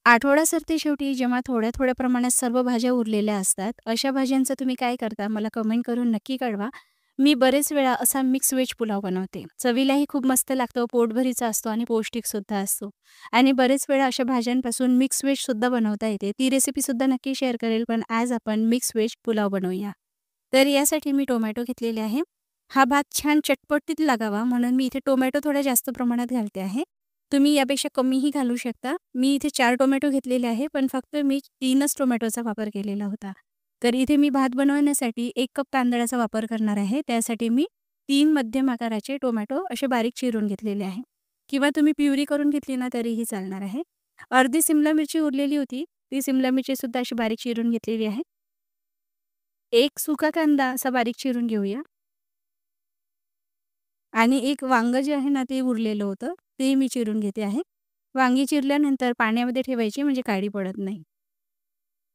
आठवडा सरते शेवटी जेव्हा थोड्या-थोड्या प्रमाणात सर्व भाज्या उरलेल्या असतात, अशा भाज्यांचं तुम्ही काय करता मला कमेंट करून नक्की कळवा. मी बरेच वेळा असा मिक्स व्हेज पुलाव बनवते. चवीलाही खूप मस्त लागतो, पोटभरीचा असतो आणि पौष्टिकसुद्धा असतो. आणि बरेच वेळा अशा भाज्यांपासून मिक्स व्हेजसुद्धा बनवता येते. ती रेसिपीसुद्धा नक्की शेअर करेल, पण आज आपण मिक्स व्हेज पुलाव बनवूया. तर यासाठी मी टोमॅटो घेतलेले आहे. हा भात छान चटपटीत लागावा म्हणून मी इथे टोमॅटो थोड्या जास्त प्रमाणात घालते आहे. तुम्ही यापेक्षा कमीही घालू शकता. मी इथे 4 टोमॅटो घेतलेले आहे, पण फक्त मी 3च टोमॅटोचा वापर केलेला होता. तर इथे मी भात बनवण्यासाठी 1 कप तांदळाचा वापर करणार आहे. त्यासाठी मी 3 मध्यम आकाराचे टोमॅटो असे बारीक चिरून घेतलेले आहे किंवा तुम्ही प्युरी करून घेतली ना तरीही चालणार आहे. अर्धी सिमला मिरची उरलेली होती. ती सिमला मिरचीसुद्धा अशी बारीक चिरून घेतलेली आहे. 1 सुका कांदा असा बारीक चिरून घेऊया आणि 1 वांगं जे आहे ना ते उरलेलं होतं, ते मी चिरून घेते आहे. वांगी चिरल्यानंतर पाण्यामध्ये ठेवायची म्हणजे काळी पडत नाही.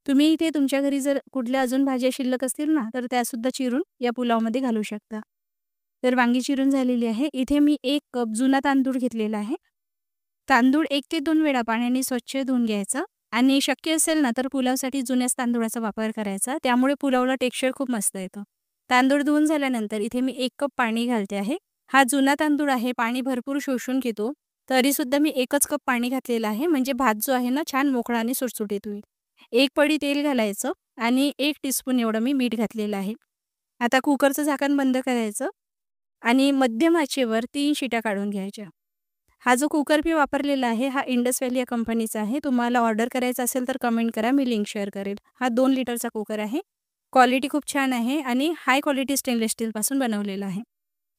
तुम्ही इथे तुमच्या घरी जर कुठल्या अजून भाज्या शिल्लक असतील ना, तर त्यासुद्धा चिरून या पुलावमध्ये घालू शकता. तर वांगी चिरून झालेली आहे. इथे मी 1 कप जुना तांदूळ घेतलेला आहे. तांदूळ 1 ते 2 वेळा पाण्याने स्वच्छ धुवून घ्यायचा आणि शक्य असेल ना, तर पुलावसाठी जुन्याच तांदूळाचा वापर करायचा. त्यामुळे पुलावला टेक्स्चर खूप मस्त येतं. तांदूळ धुवून झाल्यानंतर इथे मी 1 कप पाणी घालते आहे. हा जुना तांदूळ आहे, पाणी भरपूर शोषून घेतो. तरीसुद्धा मी 1च कप पाणी घातलेलं आहे, म्हणजे भात जो आहे ना, छान मोकळा आणि सुटसुटीत होईल. 1 पळी तेल घालायचं आणि 1 टीस्पून एवढं मी मीठ घातलेलं आहे. आता कुकरचं झाकण बंद करायचं आणि मध्यम आचेवर 3 शिट्या काढून घ्यायच्या. हा जो कुकर मी वापरलेला आहे, हा इंडस व्हॅली या कंपनीचा आहे. तुम्हाला ऑर्डर करायचा असेल तर कमेंट करा, मी लिंक शेअर करेल. हा 2 लिटरचा कुकर आहे. क्वालिटी खूप छान आहे आणि हाय क्वालिटी स्टेनलेस स्टीलपासून बनवलेला आहे.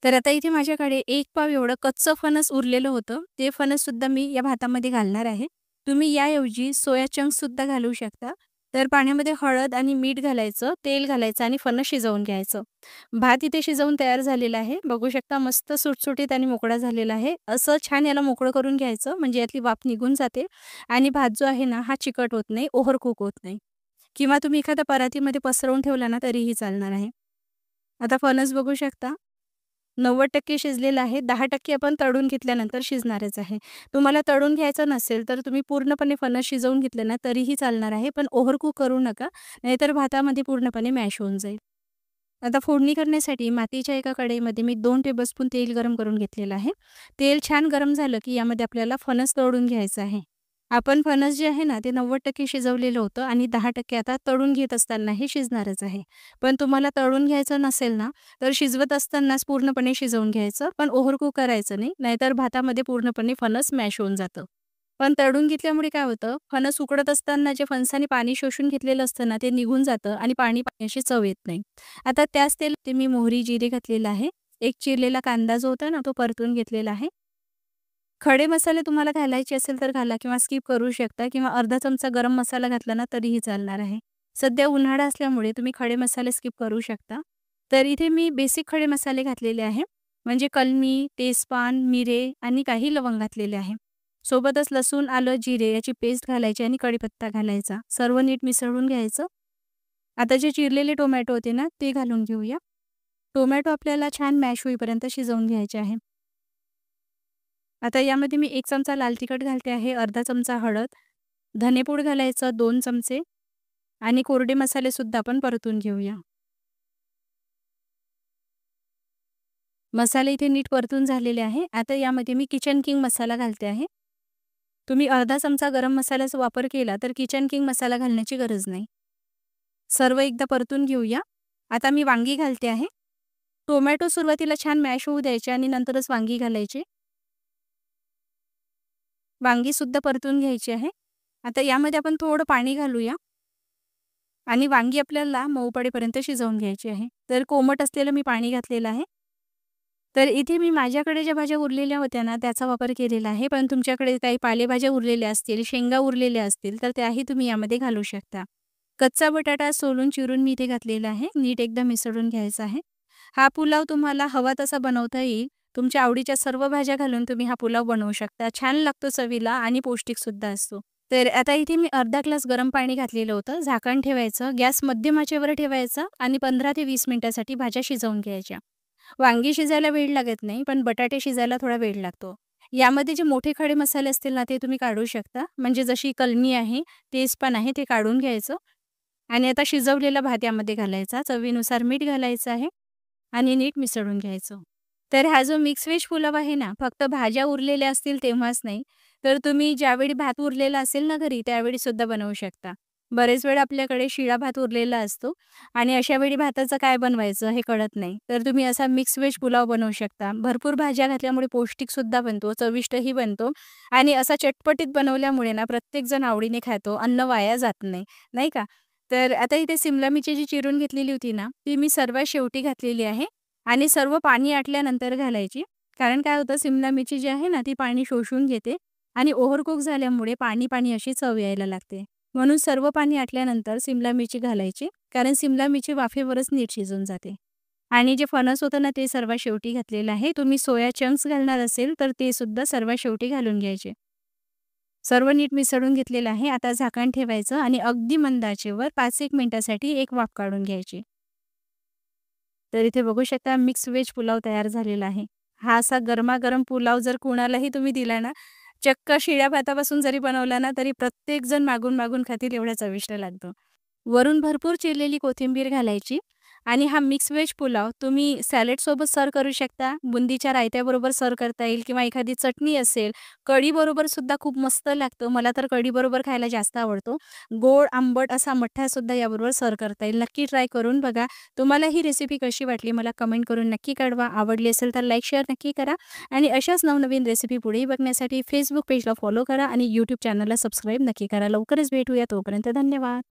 तर आता इथे माझ्याकडे 1 पाव एवढं कच्चं फणस उरलेलं होतं. ते फणससुद्धा मी या भातामध्ये घालणार आहे. तुम्ही याऐवजी सोया चंक्ससुद्धा घालू शकता. तर पाण्यामध्ये हळद आणि मीठ घालायचं, तेल घालायचं आणि फणस शिजवून घ्यायचं. भात इथे शिजवून तयार झालेला आहे. बघू शकता मस्त सुटसुटीत आणि मोकळा झालेला आहे. असं छान याला मोकळं करून घ्यायचं म्हणजे यातली वाफ निघून जाते आणि भात जो आहे ना, हा चिकट होत नाही, ओव्हर कुक होत नाही किंवा तुम्ही एखाद्या परातीमध्ये पसरवून ठेवला ना तरीही चालणार आहे. आता फणस बघू शकता 90% शिजलेलं आहे. 10% आपण तळून घेतल्यानंतर शिजणारच आहे. तुम्हाला तळून घ्यायचं नसेल, तर तुम्ही पूर्णपणे फणस शिजवून घेतलं ना, तरीही चालणार आहे. पण ओव्हर कुक करू नका, नाहीतर भातामध्ये पूर्णपणे मॅश होऊन जाईल. आता फोडणी करण्यासाठी मातीच्या एका कढईमध्ये मी 2 टेबलस्पून तेल गरम करून घेतलेलं आहे. तेल छान गरम झालं, की यामध्ये आपल्याला फणस तळून घ्यायचं आहे. आपण फणस जे आहे ना, ते 90% शिजवलेलं होतं आणि 10% आता तळून घेत असताना हे शिजणारच आहे. पण तुम्हाला तळून घ्यायचं नसेल ना, तर शिजवत असतानाच पूर्णपणे शिजवून घ्यायचं, पण ओव्हर कुक करायचं नाही, नाहीतर भातामध्ये पूर्णपणे फणस मॅश होऊन जातं. पण तळून घेतल्यामुळे काय होतं, फणस उकडत असताना जे फणसाने पाणी शोषून घेतलेलं असतं ना, ते निघून जातं आणि पाणी अशी चव येत नाही. आता त्याच तेलात मी मोहरी, जिरे घातलेलं आहे. एक चिरलेला कांदा जो होता ना, तो परतून घेतलेला आहे. खडे मसाले तुम्हाला घालायचे असेल तर घाला किंवा स्किप करू शकता किंवा अर्धा चमचा गरम मसाला घातला ना तरीही चालणार आहे. सध्या उन्हाळा असल्यामुळे तुम्ही खडे मसाले स्किप करू शकता. तर इथे मी बेसिक खडे मसाले घातलेले आहे. म्हणजे कलमी, तेजपान, मिरे आणि काही लवंग घातलेले आहे. सोबतच लसूण, आलं, जिरे याची पेस्ट घालायची आणि कढीपत्ता घालायचा. सर्व नीट मिसळून घ्यायचं. आता जे चिरलेले टोमॅटो होते ना ते घालून घेऊया. टोमॅटो आपल्याला छान मॅश होईपर्यंत शिजवून घ्यायचे आहे. आता यामध्ये मी 1 चमचा लाल तिखट घालते आहे, अर्धा चमचा हळद, धनेपूड घालायचं 2 चमचे आणि कोरडे मसालेसुद्धा आपण परतून घेऊया. मसाले इथे नीट परतून झालेले आहे. आता यामध्ये मी किचन किंग मसाला घालते आहे. तुम्ही अर्धा चमचा गरम मसाल्याचा वापर केला तर किचन किंग मसाला घालण्याची गरज नाही. सर्व एकदा परतून घेऊया. आता मी वांगी घालते आहे. टोमॅटो सुरुवातीला छान मॅश होऊ द्यायचे आणि नंतरच वांगी घालायची. वांगीसुद्धा परतून घ्यायची आहे. आता यामध्ये आपण थोडं पाणी घालूया आणि वांगी आपल्याला मऊ पडेपर्यंत शिजवून घ्यायची आहे. तर कोमट असलेलं मी पाणी घातलेलं आहे. तर इथे मी माझ्याकडे ज्या भाज्या उरलेल्या होत्या ना, त्याचा वापर केलेला आहे. पण तुमच्याकडे काही पालेभाज्या उरलेल्या असतील, शेंगा उरलेल्या असतील, तर त्याही तुम्ही यामध्ये घालू शकता. कच्चा बटाटा सोलून चिरून मी इथे घातलेला आहे. नीट एकदा मिसळून घ्यायचा आहे. हा पुलाव तुम्हाला हवा तसा बनवता येईल. तुमच्या आवडीच्या सर्व भाज्या घालून तुम्ही हा पुलाव बनवू शकता. छान लागतो चवीला आणि पौष्टिकसुद्धा असतो. तर आता इथे मी अर्धा ग्लास गरम पाणी घातलेलं होतं. झाकण ठेवायचं, गॅस मध्यम आचेवर ठेवायचा आणि 15 ते 20 मिनिटासाठी भाज्या शिजवून घ्यायच्या. वांगी शिजायला वेळ लागत नाही, पण बटाटे शिजायला थोडा वेळ लागतो. यामध्ये जे मोठे खडे मसाले असतील ना, ते तुम्ही काढू शकता. म्हणजे जशी कलमी आहे, तेजपान आहे, ते काढून घ्यायचं आणि आता शिजवलेला भात यामध्ये घालायचा. चवीनुसार मीठ घालायचं आहे आणि नीट मिसळून घ्यायचं. तर हा जो मिक्स व्हेज पुलाव आहे ना, फक्त भाज्या उरलेल्या असतील तेव्हाच नाही, तर तुम्ही ज्यावेळी भात उरलेला असेल ना घरी, त्यावेळी सुद्धा बनवू शकता. बरेच वेळ आपल्याकडे शिळा भात उरलेला असतो आणि अशा वेळी भाताचं काय बनवायचं हे कळत नाही. तर तुम्ही असा मिक्स व्हेज पुलाव बनवू शकता. भरपूर भाज्या घातल्यामुळे पौष्टिकसुद्धा बनतो, चविष्टही बनतो आणि असा चटपटीत बनवल्यामुळे ना प्रत्येकजण आवडीने खातो. अन्न वाया जात नाही, नाही का? तर आता इथे सिमला मिरची जी चिरून घेतलेली होती ना, ती मी सर्वात शेवटी घातलेली आहे आणि सर्व पाणी आटल्यानंतर घालायची. कारण काय होतं सिमला मिरची जी आहे ना, ती पाणी शोषून घेते आणि ओव्हरकुक झाल्यामुळे पाणी-पाणी अशी चव यायला लागते. म्हणून सर्व पाणी आटल्यानंतर सिमला मिरची घालायची. कारण सिमला मिरची वाफेवरच नीट शिजून जाते. आणि जे फणस होतं ना, ते सर्वात शेवटी घातलेलं आहे. तुम्ही सोया चंक्स घालणार असेल, तर ते सुद्धा सर्वात शेवटी घालून घ्यायचे. सर्व नीट मिसळून घेतलेलं आहे. आता झाकण ठेवायचं आणि अगदी मंद आचेवर 5-1 मिनिटासाठी एक वाफ काढून घ्यायची. तर इथे बघू शकता मिक्स व्हेज पुलाव तयार झालेला आहे. हा असा गरमागरम पुलाव जर कुणालाही तुम्ही दिला ना, चक्क शिळ्या भातापासून जरी बनवला ना, तरी प्रत्येकजण मागून-मागून खातील एवढा चविष्ट लागतो. वरून भरपूर चिरलेली कोथिंबीर घालायची आणि हा मिक्स व्हेज पुलाव तुम्ही सॅलडसोबत सर्व्ह करू शकता. बुंदीच्या रायत्याबरोबर सर्व्ह करता येईल किंवा एखादी चटणी असेल, कढीबरोबर सुद्धा खूप मस्त लागतो. मला तर कढीबरोबर खायला जास्त आवडतो. गोड, आंबट असा मठ्ठासुद्धा याबरोबर सर्व्ह करता येईल. नक्की ट्राय करून बघा. तुम्हाला ही रेसिपी कशी वाटली मला कमेंट करून नक्की कळवा. आवडली असेल तर लाईक, शेअर नक्की करा आणि अशाच नवनवीन रेसिपी पुढेही बघण्यासाठी Facebook पेजला फॉलो करा आणि YouTube चॅनलला सबस्क्राईब नक्की करा. लवकरच भेटूया. तोपर्यंत धन्यवाद.